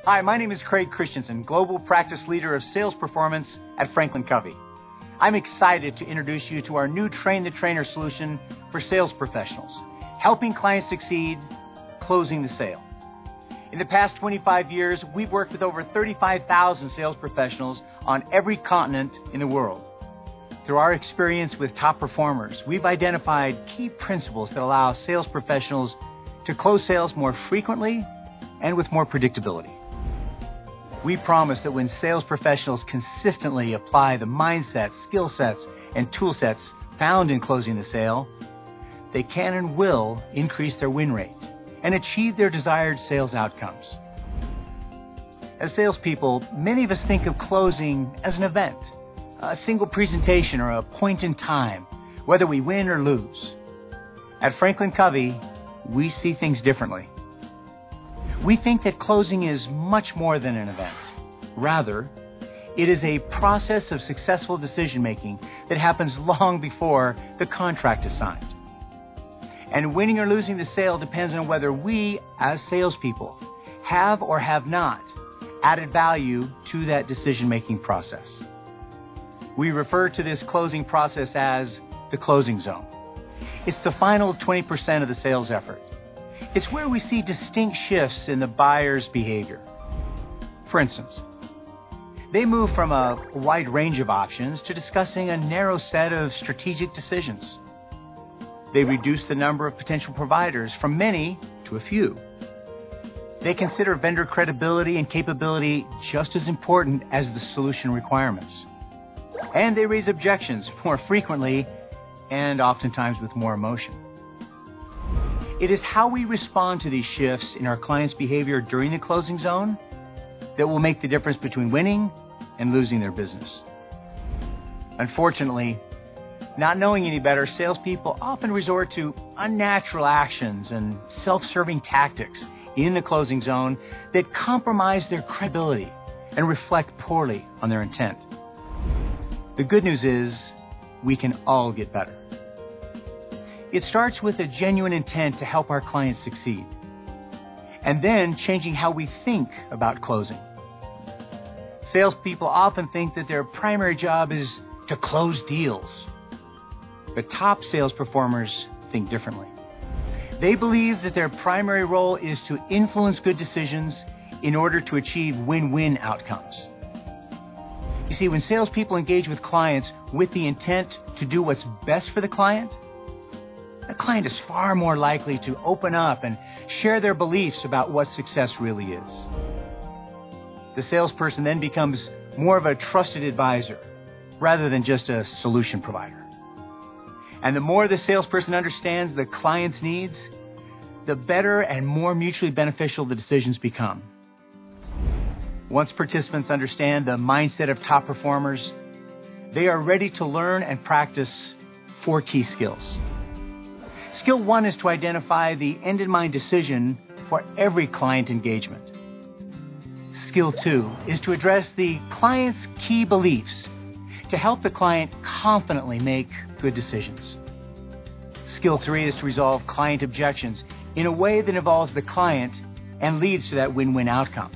Hi, my name is Craig Christensen, Global Practice Leader of Sales Performance at Franklin Covey. I'm excited to introduce you to our new Train the Trainer solution for sales professionals, helping clients succeed, closing the sale. In the past 25 years, we've worked with over 35,000 sales professionals on every continent in the world. Through our experience with top performers, we've identified key principles that allow sales professionals to close sales more frequently and with more predictability. We promise that when sales professionals consistently apply the mindsets, skill sets, and tool sets found in closing the sale, they can and will increase their win rate and achieve their desired sales outcomes. As salespeople, many of us think of closing as an event, a single presentation or a point in time, whether we win or lose. At Franklin Covey, we see things differently. We think that closing is much more than an event. Rather, it is a process of successful decision-making that happens long before the contract is signed. And winning or losing the sale depends on whether we, as salespeople, have or have not added value to that decision-making process. We refer to this closing process as the closing zone. It's the final 20% of the sales effort. It's where we see distinct shifts in the buyer's behavior. For instance, they move from a wide range of options to discussing a narrow set of strategic decisions. They reduce the number of potential providers from many to a few. They consider vendor credibility and capability just as important as the solution requirements. And they raise objections more frequently and oftentimes with more emotion. It is how we respond to these shifts in our clients' behavior during the closing zone that will make the difference between winning and losing their business. Unfortunately, not knowing any better, salespeople often resort to unnatural actions and self-serving tactics in the closing zone that compromise their credibility and reflect poorly on their intent. The good news is we can all get better. It starts with a genuine intent to help our clients succeed, and then changing how we think about closing. Salespeople often think that their primary job is to close deals, but top sales performers think differently. They believe that their primary role is to influence good decisions in order to achieve win-win outcomes. You see, when salespeople engage with clients with the intent to do what's best for the client is far more likely to open up and share their beliefs about what success really is. The salesperson then becomes more of a trusted advisor rather than just a solution provider. And the more the salesperson understands the client's needs, the better and more mutually beneficial the decisions become. Once participants understand the mindset of top performers, they are ready to learn and practice 4 key skills. Skill 1 is to identify the end-in-mind decision for every client engagement. Skill 2 is to address the client's key beliefs to help the client confidently make good decisions. Skill 3 is to resolve client objections in a way that involves the client and leads to that win-win outcome.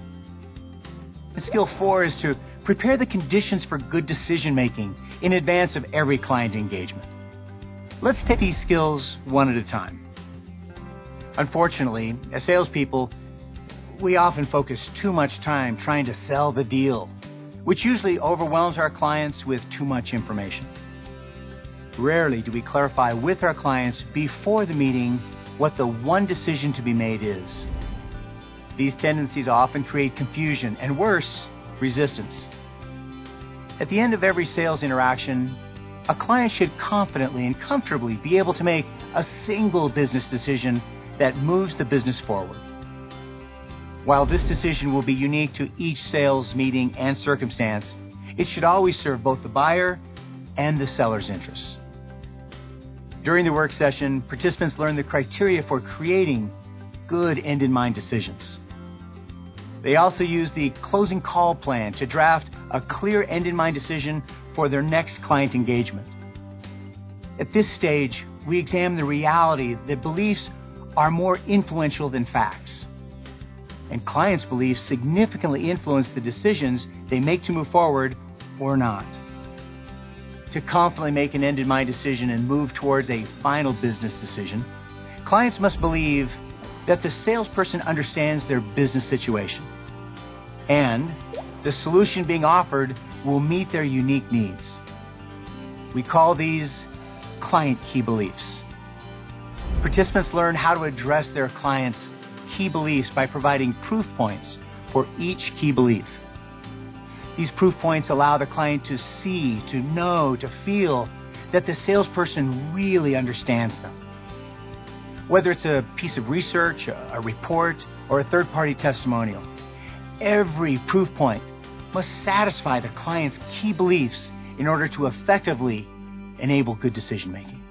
And skill 4 is to prepare the conditions for good decision-making in advance of every client engagement. Let's take these skills one at a time. Unfortunately, as salespeople, we often focus too much time trying to sell the deal, which usually overwhelms our clients with too much information. Rarely do we clarify with our clients before the meeting what the one decision to be made is. These tendencies often create confusion and, worse, resistance. At the end of every sales interaction, a client should confidently and comfortably be able to make a single business decision that moves the business forward. While this decision will be unique to each sales meeting and circumstance, it should always serve both the buyer and the seller's interests. During the work session, participants learn the criteria for creating good end-in-mind decisions. They also use the closing call plan to draft a clear end-in-mind decision for their next client engagement. At this stage, we examine the reality that beliefs are more influential than facts. and clients' beliefs significantly influence the decisions they make to move forward or not. To confidently make an end-in-mind decision and move towards a final business decision, clients must believe that the salesperson understands their business situation and the solution being offered will meet their unique needs. We call these client key beliefs. Participants learn how to address their clients' key beliefs by providing proof points for each key belief. These proof points allow the client to see, to know, to feel that the salesperson really understands them. Whether it's a piece of research, a report, or a third-party testimonial, every proof point must satisfy the client's key beliefs in order to effectively enable good decision-making.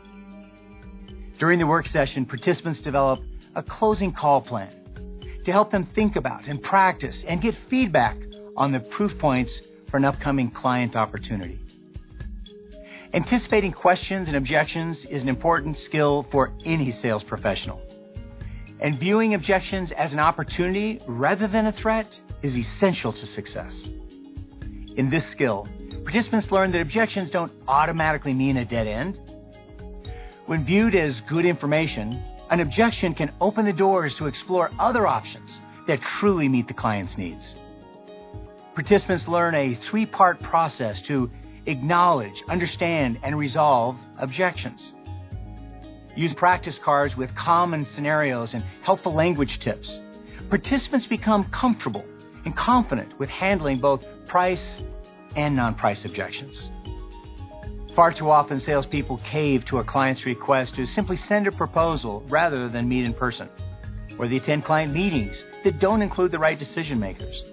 During the work session, participants develop a closing call plan to help them think about and practice and get feedback on the proof points for an upcoming client opportunity. Anticipating questions and objections is an important skill for any sales professional. And viewing objections as an opportunity rather than a threat is essential to success. In this skill, participants learn that objections don't automatically mean a dead end. When viewed as good information, an objection can open the doors to explore other options that truly meet the client's needs. Participants learn a three-part process to acknowledge, understand, and resolve objections. Use practice cards with common scenarios and helpful language tips. Participants become comfortable and confident with handling both price and non-price objections. Far too often, salespeople cave to a client's request to simply send a proposal rather than meet in person, or they attend client meetings that don't include the right decision makers,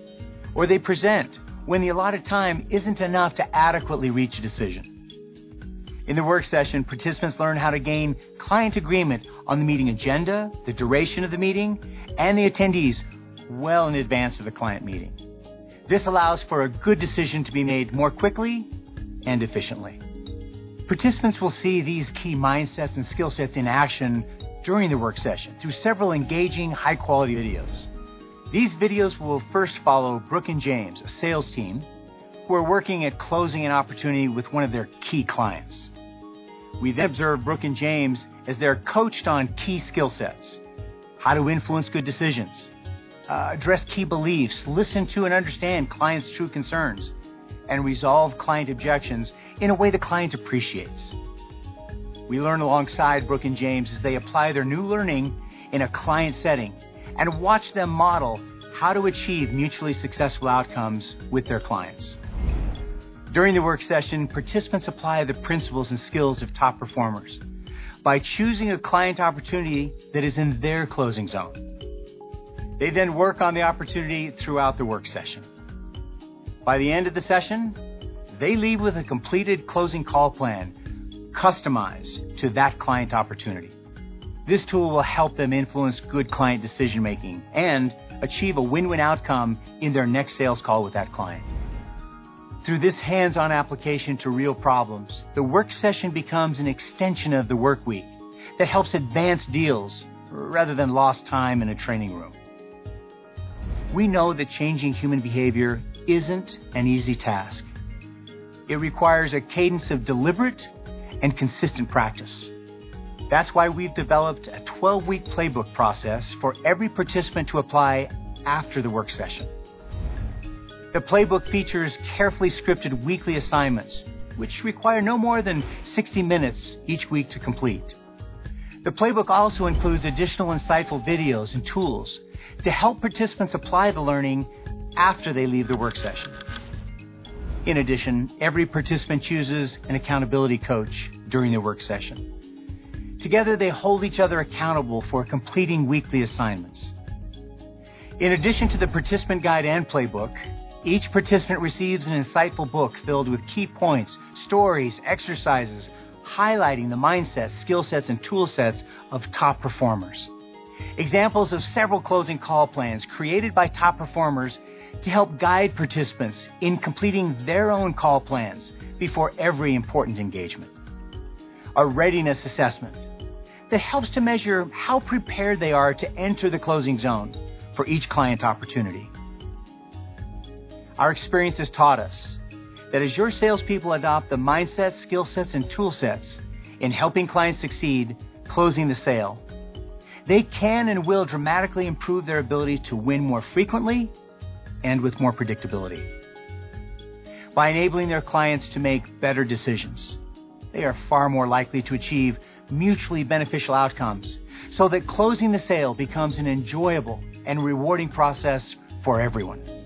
or they present when the allotted time isn't enough to adequately reach a decision. In the work session, participants learn how to gain client agreement on the meeting agenda, the duration of the meeting, and the attendees well in advance of the client meeting. This allows for a good decision to be made more quickly and efficiently. Participants will see these key mindsets and skill sets in action during the work session through several engaging, high-quality videos. These videos will first follow Brooke and James, a sales team, who are working at closing an opportunity with one of their key clients. We then observe Brooke and James as they're coached on key skill sets, how to influence good decisions, address key beliefs, listen to and understand clients' true concerns, and resolve client objections in a way the client appreciates. We learn alongside Brooke and James as they apply their new learning in a client setting and watch them model how to achieve mutually successful outcomes with their clients. During the work session, participants apply the principles and skills of top performers by choosing a client opportunity that is in their closing zone. They then work on the opportunity throughout the work session. By the end of the session, they leave with a completed closing call plan customized to that client opportunity. This tool will help them influence good client decision-making and achieve a win-win outcome in their next sales call with that client. Through this hands-on application to real problems, the work session becomes an extension of the work week that helps advance deals rather than lost time in a training room. We know that changing human behavior isn't an easy task. It requires a cadence of deliberate and consistent practice. That's why we've developed a 12-week playbook process for every participant to apply after the work session. The playbook features carefully scripted weekly assignments, which require no more than 60 minutes each week to complete. The playbook also includes additional insightful videos and tools to help participants apply the learning after they leave the work session. In addition, every participant chooses an accountability coach during the work session. Together, they hold each other accountable for completing weekly assignments. In addition to the participant guide and playbook, each participant receives an insightful book filled with key points, stories, exercises, highlighting the mindsets, skill sets, and tool sets of top performers. Examples of several closing call plans created by top performers to help guide participants in completing their own call plans before every important engagement. A readiness assessment that helps to measure how prepared they are to enter the closing zone for each client opportunity. Our experience has taught us that as your salespeople adopt the mindsets, skill sets, and tool sets in helping clients succeed, closing the sale, they can and will dramatically improve their ability to win more frequently and with more predictability. By enabling their clients to make better decisions, they are far more likely to achieve mutually beneficial outcomes so that closing the sale becomes an enjoyable and rewarding process for everyone.